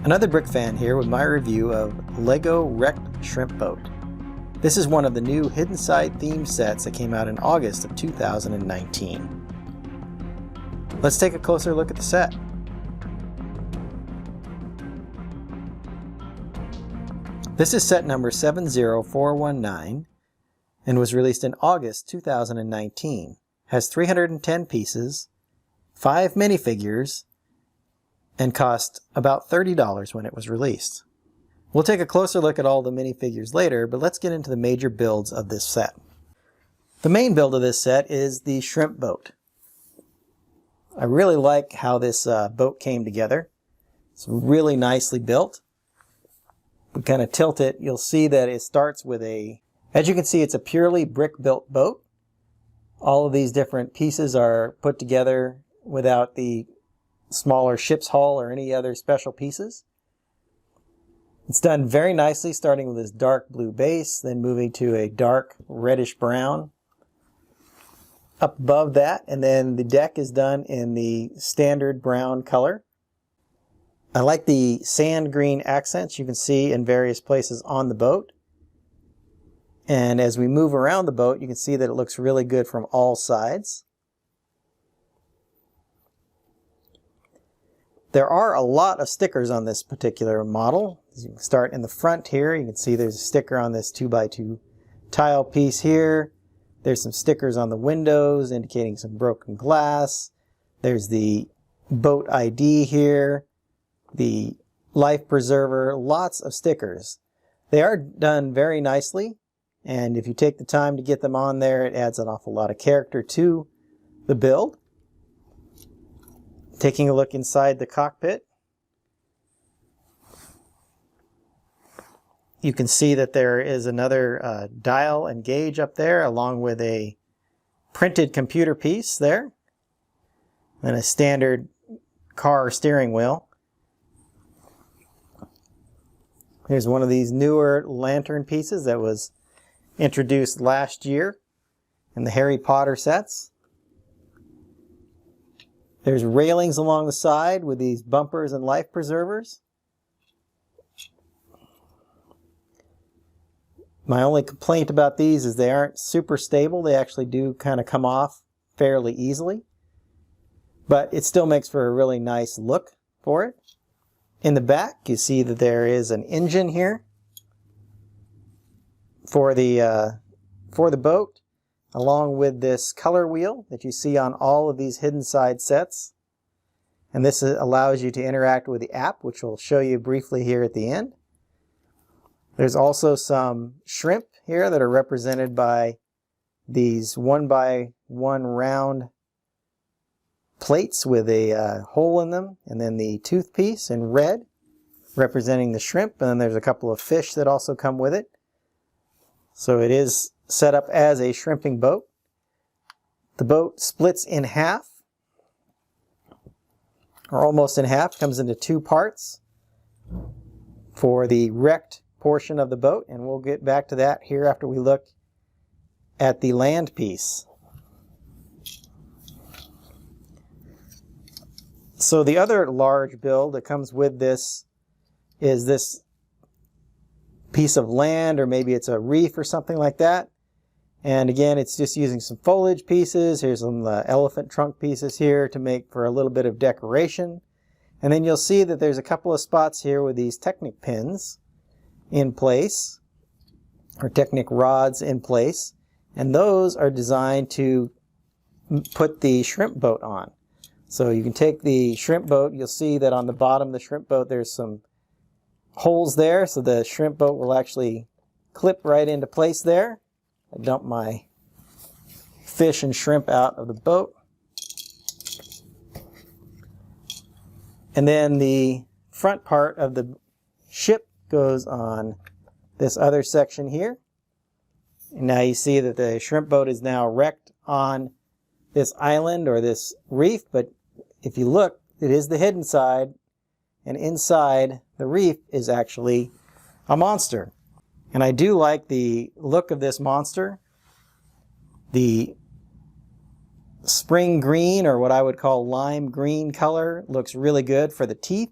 Another brick fan here with my review of Lego Wrecked Shrimp Boat. This is one of the new Hidden Side theme sets that came out in August of 2019. Let's take a closer look at the set. This is set number 70419 and was released in August 2019. Has 310 pieces, 5 minifigures, and cost about $30 when it was released. We'll take a closer look at all the minifigures later, but let's get into the major builds of this set. The main build of this set is the shrimp boat. I really like how this boat came together. It's really nicely built. If we kind of tilt it, you'll see that it starts with as you can see, it's a purely brick-built boat. All of these different pieces are put together without the smaller ship's hull or any other special pieces. It's done very nicely, starting with this dark blue base, then moving to a dark reddish brown up above that, and then the deck is done in the standard brown color. I like the sand green accents you can see in various places on the boat. And as we move around the boat, you can see that it looks really good from all sides. There are a lot of stickers on this particular model. As you can start in the front here, you can see there's a sticker on this 2x2 tile piece here. There's some stickers on the windows indicating some broken glass. There's the boat ID here, the life preserver, lots of stickers. They are done very nicely, and if you take the time to get them on there, it adds an awful lot of character to the build. Taking a look inside the cockpit, you can see that there is another dial and gauge up there, along with a printed computer piece there, and a standard car steering wheel. Here's one of these newer lantern pieces that was introduced last year in the Harry Potter sets. There's railings along the side with these bumpers and life preservers. My only complaint about these is they aren't super stable. They actually do kind of come off fairly easily, but it still makes for a really nice look for it. In the back, you see that there is an engine here for the boat, along with this color wheel that you see on all of these Hidden Side sets. And this allows you to interact with the app, which we'll show you briefly here at the end. There's also some shrimp here that are represented by these 1x1 round plates with a hole in them, and then the tooth piece in red representing the shrimp, and then there's a couple of fish that also come with it. So it is set up as a shrimping boat. The boat splits in half, or almost in half, comes into two parts for the wrecked portion of the boat, and we'll get back to that here after we look at the land piece. So the other large build that comes with this is this piece of land, or maybe it's a reef or something like that. And again, it's just using some foliage pieces. Here's some elephant trunk pieces here to make for a little bit of decoration. And then you'll see that there's a couple of spots here with these Technic pins in place, or Technic rods in place. And those are designed to put the shrimp boat on. So you can take the shrimp boat, you'll see that on the bottom of the shrimp boat there's some holes there, so the shrimp boat will actually clip right into place there. I dumped my fish and shrimp out of the boat. And then the front part of the ship goes on this other section here. And now you see that the shrimp boat is now wrecked on this island or this reef, but if you look, it is the hidden side, and inside the reef is actually a monster. And I do like the look of this monster. The spring green, or what I would call lime green color, looks really good for the teeth.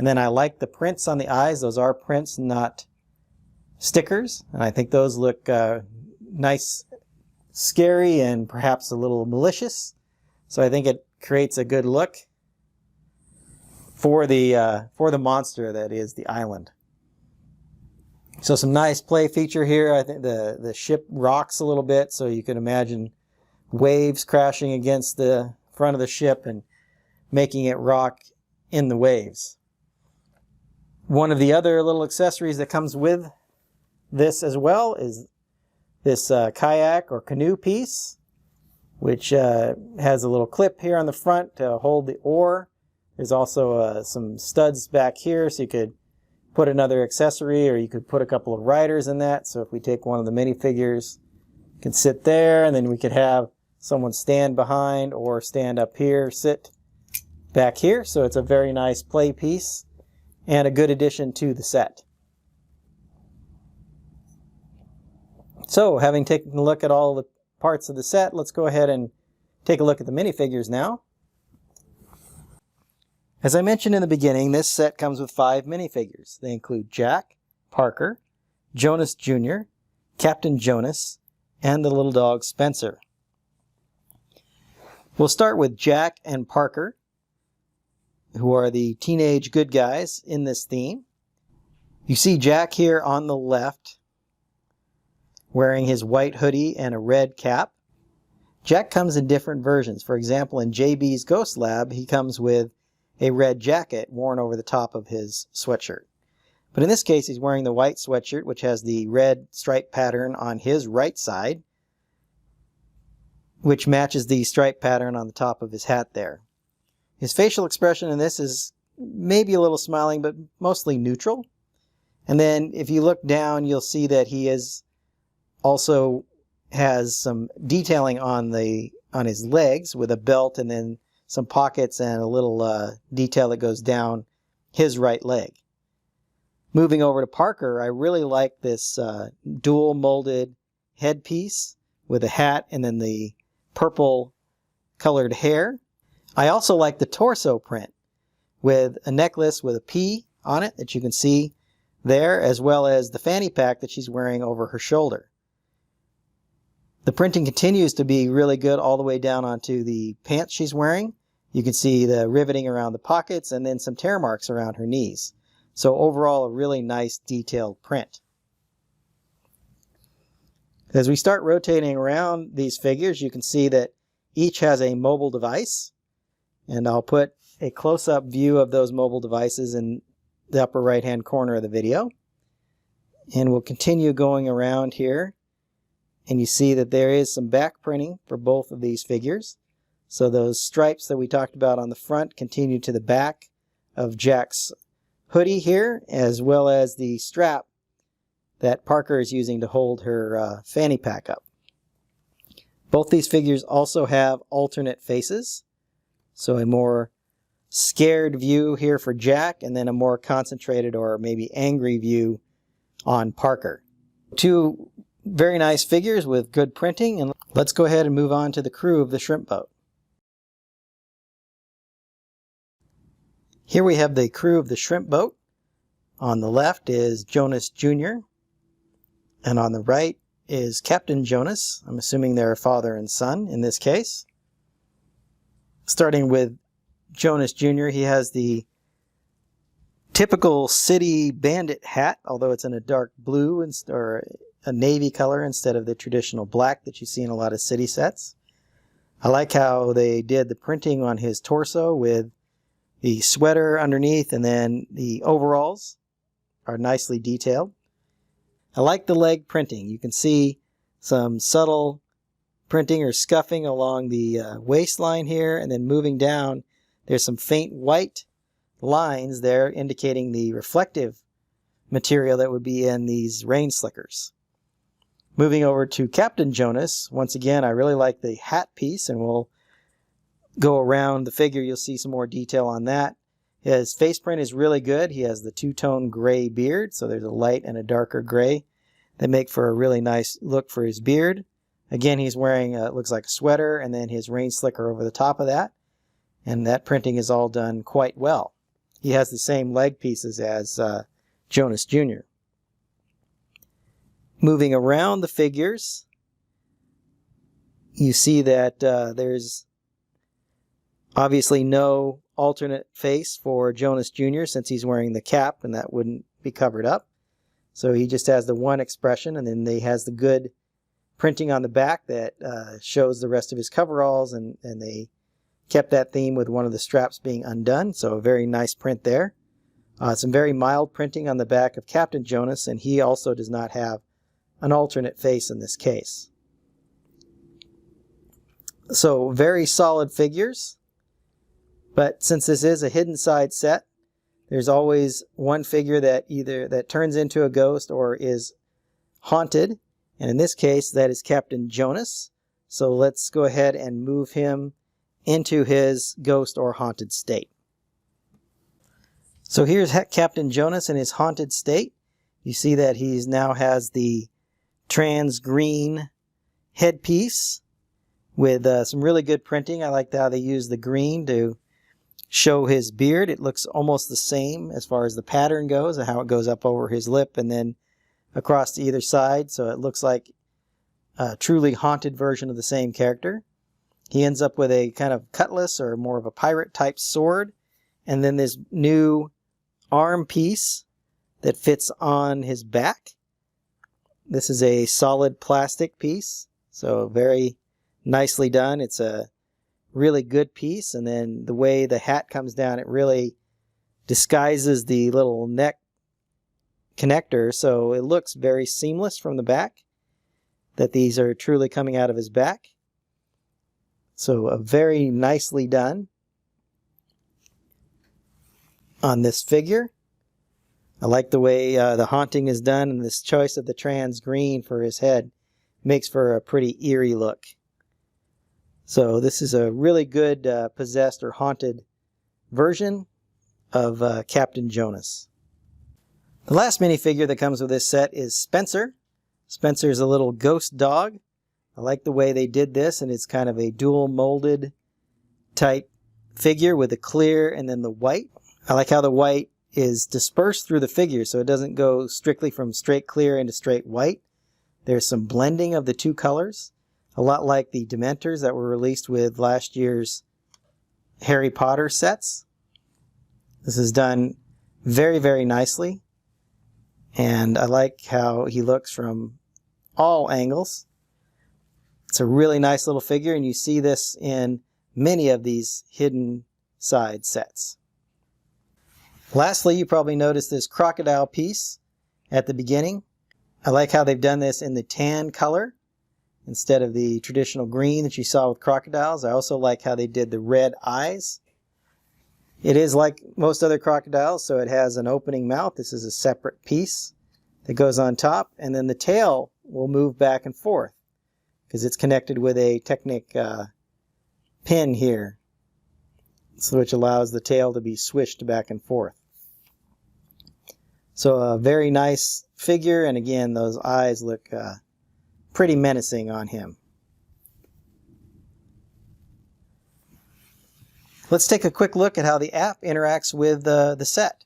And then I like the prints on the eyes. Those are prints, not stickers. And I think those look nice, scary, and perhaps a little malicious. So I think it creates a good look for the monster that is the island. So some nice play feature here. I think the ship rocks a little bit, so you can imagine waves crashing against the front of the ship and making it rock in the waves. One of the other little accessories that comes with this as well is this kayak or canoe piece, which has a little clip here on the front to hold the oar. There's also some studs back here, so you could put another accessory, or you could put a couple of riders in that. So if we take one of the minifigures, it can sit there, and then we could have someone stand behind or stand up here, sit back here. So it's a very nice play piece and a good addition to the set. So having taken a look at all the parts of the set, let's go ahead and take a look at the minifigures now. As I mentioned in the beginning, this set comes with 5 minifigures. They include Jack, Parker, Jonas Jr, Captain Jonas, and the little dog Spencer. We'll start with Jack and Parker, who are the teenage good guys in this theme. You see Jack here on the left, wearing his white hoodie and a red cap. Jack comes in different versions. For example, in JB's Ghost Lab, he comes with a red jacket worn over the top of his sweatshirt. But in this case, he's wearing the white sweatshirt, which has the red stripe pattern on his right side, which matches the stripe pattern on the top of his hat there. His facial expression in this is maybe a little smiling, but mostly neutral. And then if you look down, you'll see that he also has some detailing on his legs with a belt, and then some pockets and a little detail that goes down his right leg. Moving over to Parker, I really like this dual molded headpiece with a hat and then the purple colored hair. I also like the torso print with a necklace with a P on it that you can see there, as well as the fanny pack that she's wearing over her shoulder. The printing continues to be really good all the way down onto the pants she's wearing. You can see the riveting around the pockets and then some tear marks around her knees. So overall, a really nice detailed print. As we start rotating around these figures, you can see that each has a mobile device. And I'll put a close-up view of those mobile devices in the upper right-hand corner of the video. And we'll continue going around here. And you see that there is some back printing for both of these figures. So those stripes that we talked about on the front continue to the back of Jack's hoodie here, as well as the strap that Parker is using to hold her fanny pack up. Both these figures also have alternate faces. So a more scared view here for Jack, and then a more concentrated or maybe angry view on Parker. Two very nice figures with good printing, and let's go ahead and move on to the crew of the shrimp boat. Here we have the crew of the shrimp boat. On the left is Jonas Jr. and on the right is Captain Jonas. I'm assuming they're father and son in this case. Starting with Jonas Jr., he has the typical city bandit hat, although it's in a dark blue or a navy color instead of the traditional black that you see in a lot of city sets. I like how they did the printing on his torso with the sweater underneath, and then the overalls are nicely detailed. I like the leg printing. You can see some subtle printing or scuffing along the waistline here, and then moving down, there's some faint white lines there indicating the reflective material that would be in these rain slickers. Moving over to Captain Jonas, once again, I really like the hat piece, and we'll go around the figure. You'll see some more detail on that. His face print is really good. He has the two-tone gray beard, so there's a light and a darker gray that make for a really nice look for his beard. Again, he's wearing, looks like a sweater, and then his rain slicker over the top of that. And that printing is all done quite well. he has the same leg pieces as Jonas Jr. Moving around the figures, you see that there's obviously no alternate face for Jonas Jr. since he's wearing the cap and that wouldn't be covered up. So he just has the one expression, and then he has the good printing on the back that shows the rest of his coveralls, and they kept that theme with one of the straps being undone, so a very nice print there. Some very mild printing on the back of Captain Jonas, and he also does not have an alternate face in this case. So very solid figures, but since this is a hidden side set, there's always one figure that either turns into a ghost or is haunted, and in this case that is Captain Jonas. So let's go ahead and move him into his ghost or haunted state. So here's Captain Jonas in his haunted state. You see that he now has the trans green headpiece with some really good printing. I like how they use the green to show his beard. It looks almost the same as far as the pattern goes and how it goes up over his lip and then across to either side. So it looks like a truly haunted version of the same character. He ends up with a kind of cutlass or more of a pirate type sword, and then this new arm piece that fits on his back. This is a solid plastic piece, so very nicely done. It's a really good piece, and then the way the hat comes down, it really disguises the little neck connector, so it looks very seamless from the back, that these are truly coming out of his back. So very nicely done on this figure. I like the way the haunting is done, and this choice of the trans green for his head makes for a pretty eerie look. So this is a really good possessed or haunted version of Captain Jonas. The last minifigure that comes with this set is Spencer. Spencer's a little ghost dog. I like the way they did this, and it's kind of a dual molded type figure with the clear and then the white. I like how the white is dispersed through the figure, so it doesn't go strictly from straight clear into straight white. There's some blending of the two colors, a lot like the Dementors that were released with last year's Harry Potter sets. This is done very, very nicely, and I like how he looks from all angles. It's a really nice little figure, and you see this in many of these hidden side sets. Lastly, you probably noticed this crocodile piece at the beginning. I like how they've done this in the tan color instead of the traditional green that you saw with crocodiles. I also like how they did the red eyes. It is like most other crocodiles, so it has an opening mouth. This is a separate piece that goes on top, and then the tail will move back and forth because it's connected with a Technic pin here, which allows the tail to be swished back and forth. So a very nice figure, and again, those eyes look pretty menacing on him. Let's take a quick look at how the app interacts with the set.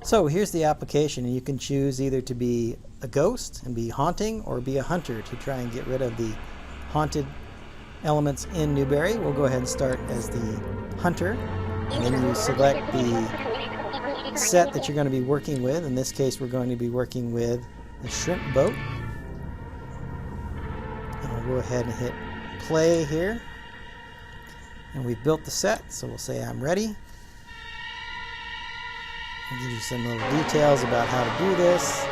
So here's the application, and you can choose either to be a ghost and be haunting or be a hunter to try and get rid of the haunted elements in Newberry. We'll go ahead and start as the hunter, and then you select the set that you're going to be working with. In this case, we're going to be working with a shrimp boat. And we'll go ahead and hit play here. And we've built the set, so we'll say I'm ready. I'll give you some little details about how to do this,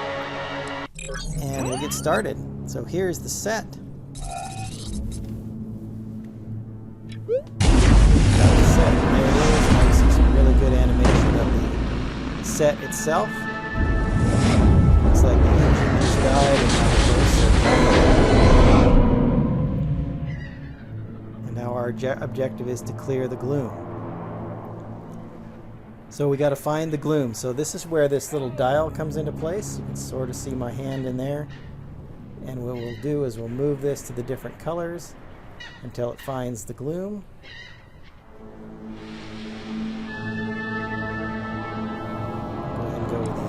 and we'll get started. So here's the set. Got the set, and there it is. Now you see some really good animation of the set itself. Looks like the engine just died, and now our objective is to clear the gloom. So we got to find the gloom. So this is where this little dial comes into place. You can sort of see my hand in there. And what we'll do is we'll move this to the different colors until it finds the gloom.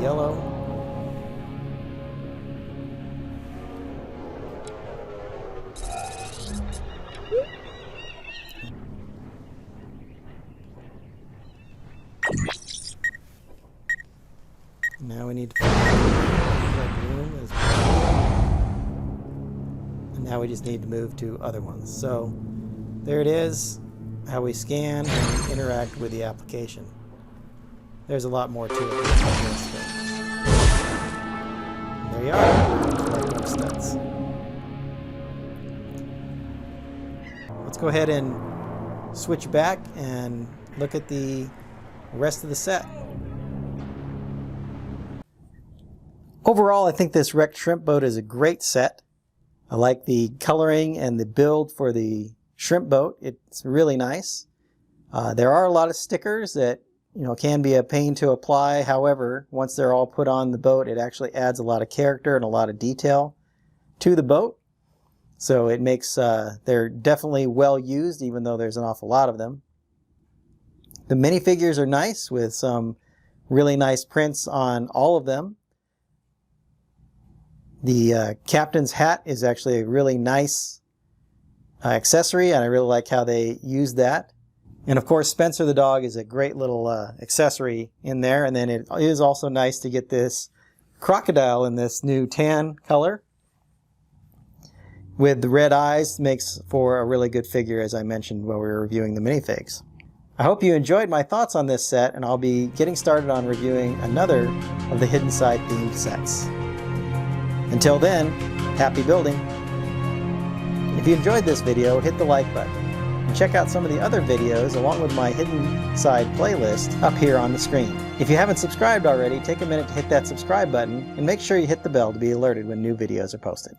yellow. Now we need to find that room is, and now we just need to move to other ones. So there it is, how we scan and interact with the application. There's a lot more to it than this thing. And there you are. Let's go ahead and switch back and look at the rest of the set. Overall, I think this wrecked shrimp boat is a great set. I like the coloring and the build for the shrimp boat. It's really nice. There are a lot of stickers that can be a pain to apply. However, once they're all put on the boat, it actually adds a lot of character and a lot of detail to the boat. So it makes, they're definitely well used, even though there's an awful lot of them. The minifigures are nice with some really nice prints on all of them. The captain's hat is actually a really nice accessory, and I really like how they use that. And of course, Spencer the dog is a great little accessory in there. And then it is also nice to get this crocodile in this new tan color with the red eyes. Makes for a really good figure, as I mentioned while we were reviewing the minifigs. I hope you enjoyed my thoughts on this set, and I'll be getting started on reviewing another of the Hidden Side themed sets. Until then, happy building! If you enjoyed this video, hit the like button, and check out some of the other videos along with my Hidden Side playlist up here on the screen. If you haven't subscribed already, take a minute to hit that subscribe button, and make sure you hit the bell to be alerted when new videos are posted.